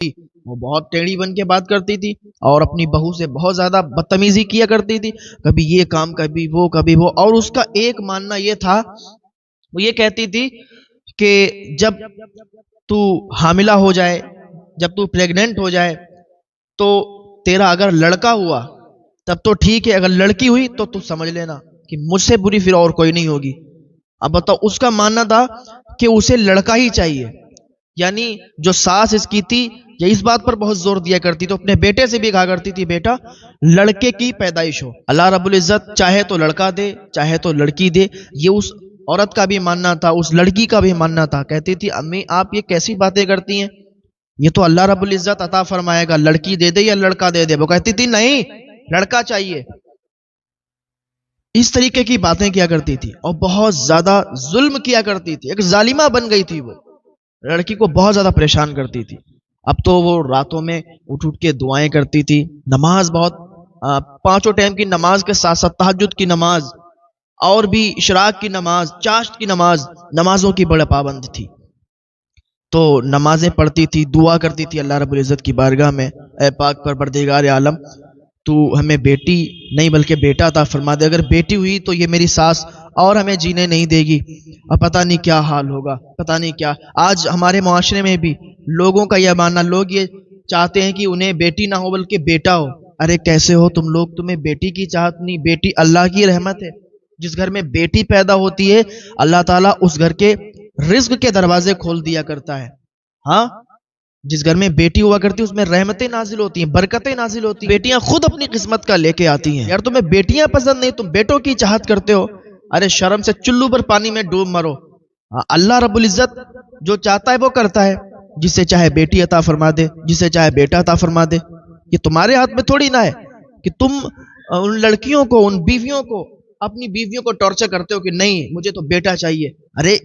وہ بہت ٹیڑھی بن کے بات کرتی تھی اور اپنی بہو سے بہت زیادہ بدتمیزی کیا کرتی تھی، کبھی یہ کام کبھی وہ، اور اس کا ایک ماننا یہ تھا، وہ یہ کہتی تھی کہ جب تو حاملہ ہو جائے، جب تو پریگننٹ ہو جائے تو تیرا اگر لڑکا ہوا تب تو ٹھیک ہے، اگر لڑکی ہوئی تو سمجھ لینا کہ مجھ سے بری پھر اور کوئی نہیں ہوگی۔ اب بتاؤ، اس کا ماننا تھا کہ اسے لڑکا ہی چاہیے، یعنی جو ساس اس کی تھی یہ اس بات پر بہت زور دیا کرتی تو اپنے بیٹے سے بھی کہا کرتی تھی بیٹا لڑکے کی پیدائش ہو، اللہ رب العزت چاہے تو لڑکا دے چاہے تو لڑکی دے۔ یہ اس عورت کا بھی ماننا تھا، اس لڑکی کا بھی ماننا تھا۔ کہتی تھی امی آپ یہ کیسی باتیں کرتی ہیں، یہ تو اللہ رب العزت عطا فرمائے گا، لڑکی دے دے یا لڑکا دے دے۔ وہ کہتی تھی نہیں، لڑکا چاہیے۔ اس طریقے کی باتیں کیا کرتی تھی اور بہت زیادہ ظلم کیا کرتی تھی، ایک ظالمہ بن گئی تھی، وہ لڑکی کو بہت زیادہ پریشان کرتی تھی۔ اب تو وہ راتوں میں اٹھ کے دعائیں کرتی تھی، نماز بہت پانچوں ٹائم کی نماز کے ساتھ ساتھ تہجد کی نماز اور بھی اشراق کی نماز، چاشت کی نماز، نمازوں کی بڑے پابند تھی۔ تو نمازیں پڑھتی تھی، دعا کرتی تھی اللہ رب العزت کی بارگاہ میں، اے پاک پروردگار عالم تو ہمیں بیٹی نہیں بلکہ بیٹا عطا فرما دے، اگر بیٹی ہوئی تو یہ میری ساس اور ہمیں جینے نہیں دے گی، اور پتہ نہیں کیا حال ہوگا، پتہ نہیں کیا۔ آج ہمارے معاشرے میں بھی لوگوں کا یہ ماننا، لوگ یہ چاہتے ہیں کہ انہیں بیٹی نہ ہو بلکہ بیٹا ہو۔ ارے کیسے ہو تم لوگ، تمہیں بیٹی کی چاہت نہیں، بیٹی اللہ کی رحمت ہے۔ جس گھر میں بیٹی پیدا ہوتی ہے اللہ تعالیٰ اس گھر کے رزق کے دروازے کھول دیا کرتا ہے۔ ہاں، جس گھر میں بیٹی ہوا کرتی ہے اس میں رحمتیں نازل ہوتی ہیں، برکتیں نازل ہوتی ہیں۔ بیٹیاں خود اپنی قسمت کا لے کے آتی ہیں۔ یار تمہیں بیٹیاں پسند نہیں، تم بیٹوں کی چاہت کرتے ہو، ارے شرم سے چلو پر پانی میں ڈوب مرو۔ اللہ رب العزت جو چاہتا ہے وہ کرتا ہے، جسے چاہے بیٹی عطا فرما دے، جسے چاہے بیٹا عطا فرما دے۔ یہ تمہارے ہاتھ میں تھوڑی نہ ہے کہ تم ان لڑکیوں کو، ان بیویوں کو، اپنی بیویوں کو ٹارچر کرتے ہو کہ نہیں مجھے تو بیٹا چاہیے۔ ارے